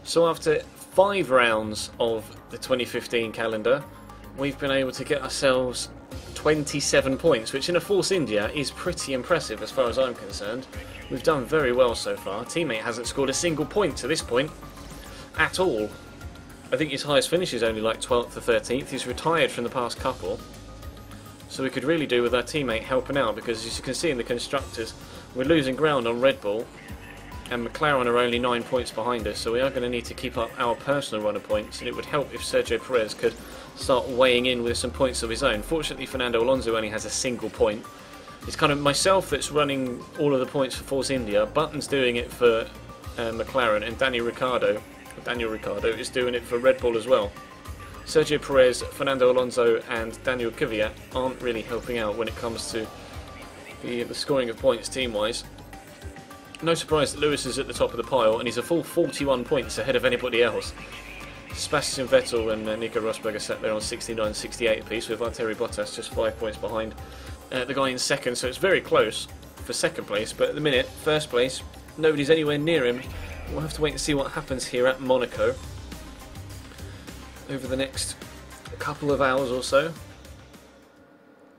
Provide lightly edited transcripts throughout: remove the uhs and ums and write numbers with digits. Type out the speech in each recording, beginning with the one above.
So after 5 rounds of the 2015 calendar, we've been able to get ourselves 27 points, which in a Force India is pretty impressive as far as I'm concerned. We've done very well so far. Teammate hasn't scored a single point to this point at all. I think his highest finish is only like 12th or 13th. He's retired from the past couple. So we could really do with our teammate helping out, because as you can see in the constructors, we're losing ground on Red Bull, and McLaren are only 9 points behind us, so we are going to need to keep up our personal run of points, and it would help if Sergio Perez could start weighing in with some points of his own. Fortunately, Fernando Alonso only has a single point. It's kind of myself that's running all of the points for Force India, Button's doing it for McLaren, and Daniel Ricciardo is doing it for Red Bull as well. Sergio Perez, Fernando Alonso and Daniel Kvyat aren't really helping out when it comes to the scoring of points team-wise. No surprise that Lewis is at the top of the pile, and he's a full 41 points ahead of anybody else. Sebastian Vettel and Nico Rosberg are sat there on 69 68 apiece, with Valtteri Bottas just 5 points behind the guy in second, so it's very close for second place, but at the minute, first place, nobody's anywhere near him. We'll have to wait and see what happens here at Monaco over the next couple of hours or so.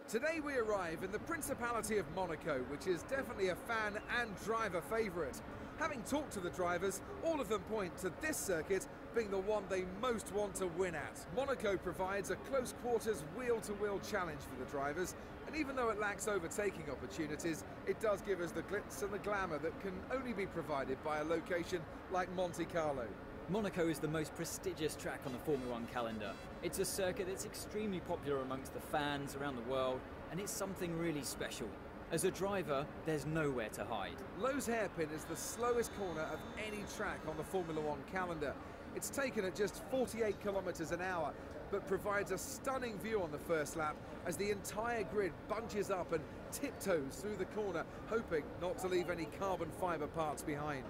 Today we arrive in the Principality of Monaco, which is definitely a fan and driver favourite. Having talked to the drivers, all of them point to this circuit being the one they most want to win at. Monaco provides a close quarters wheel-to-wheel challenge for the drivers, and even though it lacks overtaking opportunities, it does give us the glitz and the glamour that can only be provided by a location like Monte Carlo. Monaco is the most prestigious track on the Formula 1 calendar. It's a circuit that's extremely popular amongst the fans around the world, and it's something really special. As a driver, there's nowhere to hide. Lowe's hairpin is the slowest corner of any track on the Formula 1 calendar. It's taken at just 48 kilometers an hour, but provides a stunning view on the first lap as the entire grid bunches up and tiptoes through the corner, hoping not to leave any carbon fibre parts behind.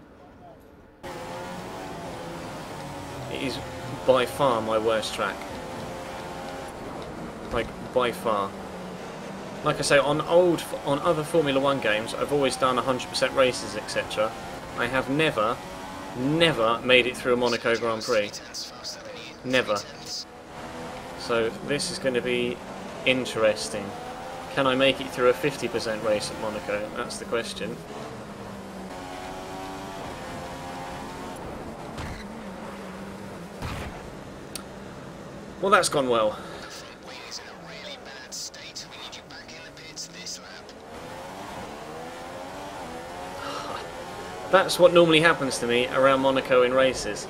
It is by far my worst track. Like, by far. Like I say, on other Formula 1 games, I've always done 100% races, etc. I have never made it through a Monaco Grand Prix. Never. So this is going to be interesting. Can I make it through a 50% race at Monaco? That's the question. Well, that's gone well. That's what normally happens to me around Monaco in races.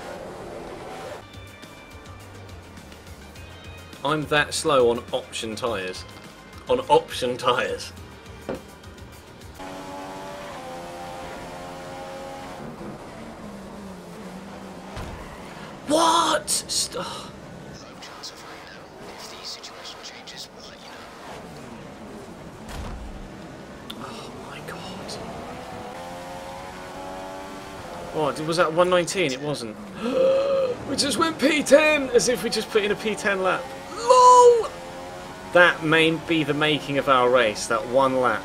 I'm that slow on option tyres. On option tyres. What? Stop. What, was that 119? It wasn't. We just went P10! As if we just put in a P10 lap. LOL! That may be the making of our race, that one lap.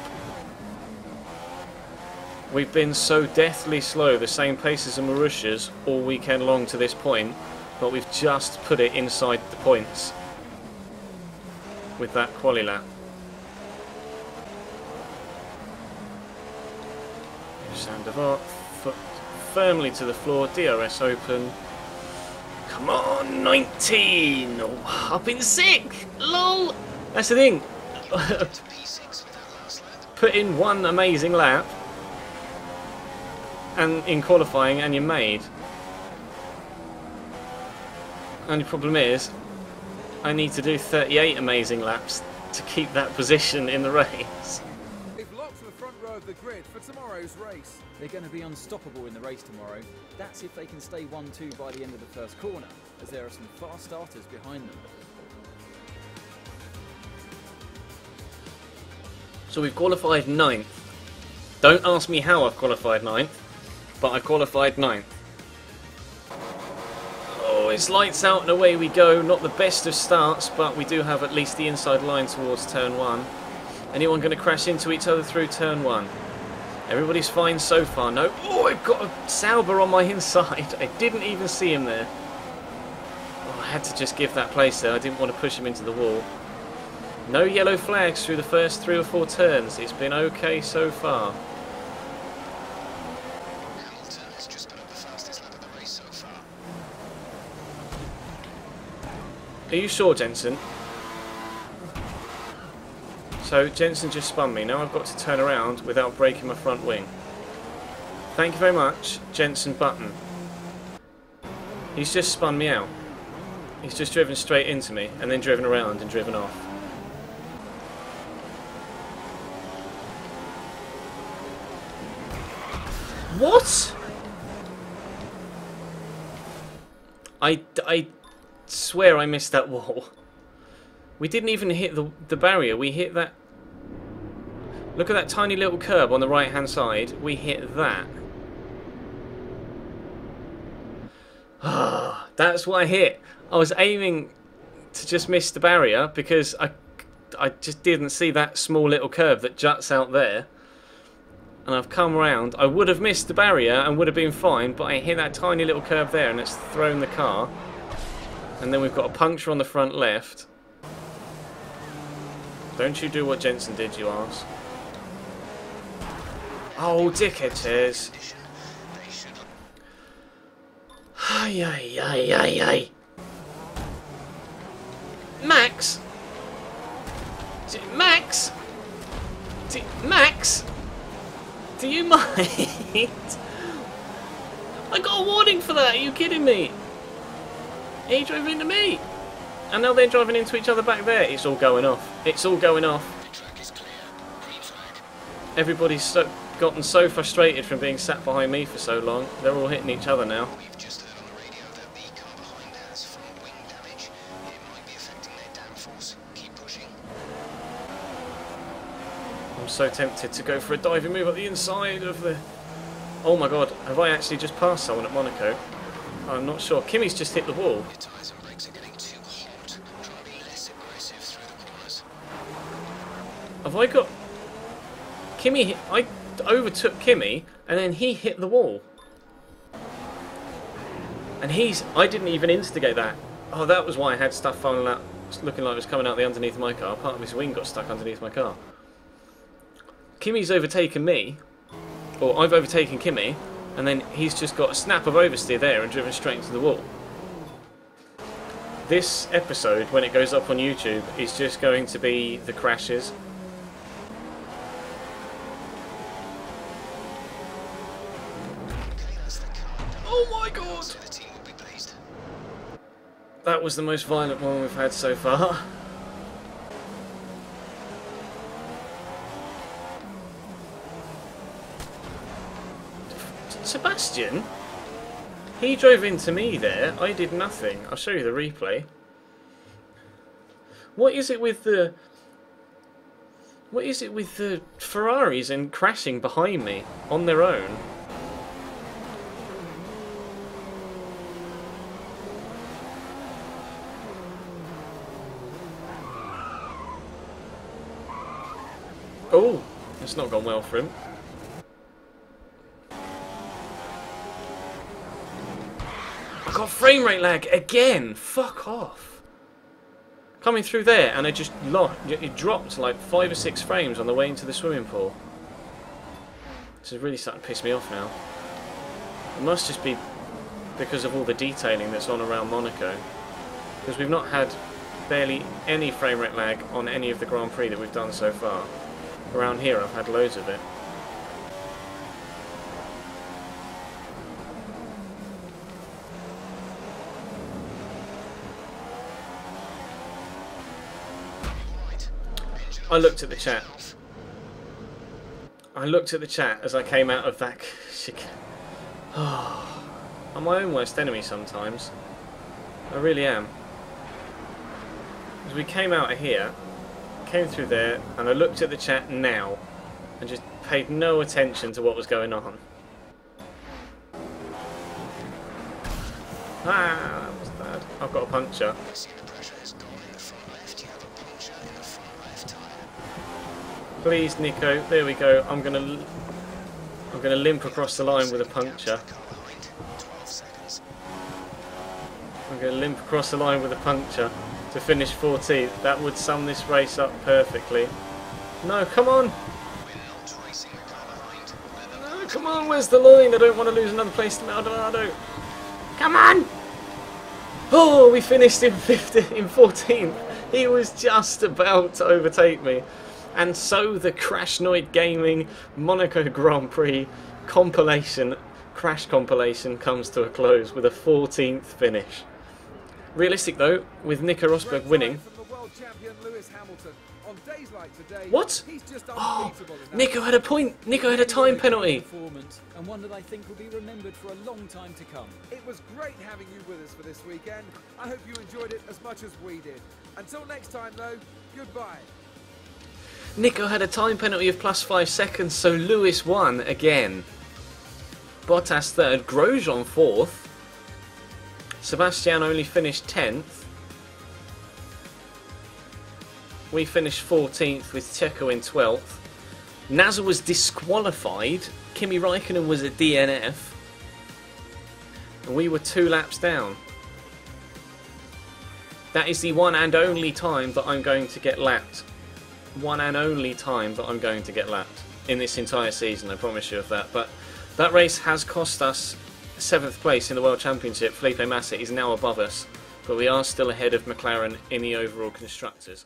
We've been so deathly slow, the same pace as the Marussias, all weekend long to this point, but we've just put it inside the points with that quali lap. Sandoval, foot firmly to the floor, DRS open. Come on, 19! Oh, up in 6th! LOL! That's the thing. Put in one amazing lap and in qualifying and you're made. Only problem is I need to do 38 amazing laps to keep that position in the race. They've locked the front row of the grid for tomorrow's race. They're going to be unstoppable in the race tomorrow. That's if they can stay 1-2 by the end of the first corner, as there are some fast starters behind them. So we've qualified 9th. Don't ask me how I've qualified 9th, but I qualified 9th. Oh, it's lights out and away we go. Not the best of starts, but we do have at least the inside line towards turn 1. Anyone going to crash into each other through turn 1? Everybody's fine so far. No. Oh, I've got a Sauber on my inside. I didn't even see him there. Oh, I had to just give that place there. I didn't want to push him into the wall. No yellow flags through the first 3 or 4 turns. It's been okay so far. Hamilton has just put up the fastest lap of the race so far. Are you sure, Jensen? So Jensen just spun me. Now I've got to turn around without breaking my front wing. Thank you very much, Jensen Button. He's just spun me out. He's just driven straight into me and then driven around and driven off. What? I swear I missed that wall. We didn't even hit the barrier. We hit that. Look at that tiny little curb on the right hand side. We hit that. Ah, that's what I hit. I was aiming to just miss the barrier because I just didn't see that small little curve that juts out there. And I've come around. I would have missed the barrier and would have been fine, but I hit that tiny little curve there and it's thrown the car. And then we've got a puncture on the front left. Don't you do what Jensen did, you arse. Oh, dickhead Ches. Ay, ay, ay, ay, ay. Max? Max? Max? Do you mind? I got a warning for that, are you kidding me? He drove into me. And now they're driving into each other back there. It's all going off. It's all going off. Everybody's gotten so frustrated from being sat behind me for so long. They're all hitting each other now. We've just heard on the radio that the car behind has front wing damage. It might be affecting their downforce. Keep pushing. I'm so tempted to go for a diving move at the inside of the... Oh my god, have I actually just passed someone at Monaco? I'm not sure. Kimi's just hit the wall. Your tyres and brakes are getting too hot. Try to be less aggressive through the corners. Have I got... Kimi... I overtook Kimi and then he hit the wall. And he's... I didn't even instigate that. Oh, that was why I had stuff falling out, looking like it was coming out the underneath of my car. Part of his wing got stuck underneath my car. Kimi's overtaken me. Or I've overtaken Kimi. And then he's just got a snap of oversteer there and driven straight into the wall. This episode, when it goes up on YouTube, is just going to be the crashes. Oh my god! So the team will be pleased. That was the most violent one we've had so far. Sebastian? He drove into me there. I did nothing. I'll show you the replay. What is it with the... What is it with the Ferraris and crashing behind me on their own? Oh, it's not gone well for him. I got frame rate lag again. Fuck off. Coming through there and I just it dropped like 5 or 6 frames on the way into the swimming pool. This is really starting to piss me off now. It must just be because of all the detailing that's on around Monaco. Because we've not had barely any frame rate lag on any of the Grand Prix that we've done so far. Around here I've had loads of it. I looked at the chat. I looked at the chat as I came out of that. Oh, I'm my own worst enemy sometimes. I really am. As we came out of here, came through there, and I looked at the chat now, and just paid no attention to what was going on. Ah, that was bad. I've got a puncture. Please, Nico. There we go. I'm gonna. I'm going to limp across the line with a puncture. I'm going to limp across the line with a puncture to finish 14th. That would sum this race up perfectly. No, come on! No, come on, where's the line? I don't want to lose another place to Maldonado. Come on! Oh, we finished in 14th. He was just about to overtake me. And so the ChesnoidPlays Gaming Monaco Grand Prix crash compilation comes to a close with a 14th finish. Realistic though, with Nico Rosberg winning. What? Oh, Nico had a point. Nico had a time penalty. And one that I think will be remembered for a long time to come. It was great having you with us for this weekend. I hope you enjoyed it as much as we did. Until next time though, goodbye. Nico had a time penalty of +5 seconds, so Lewis won again. Bottas third, Grosjean fourth. Sebastian only finished 10th. We finished 14th with Checo in 12th. Nasser was disqualified. Kimi Raikkonen was a DNF. And we were 2 laps down. That is the one and only time that I'm going to get lapped. One and only time that I'm going to get lapped in this entire season, I promise you of that. But that race has cost us 7th place in the World Championship. Felipe Massa is now above us, but we are still ahead of McLaren in the overall constructors.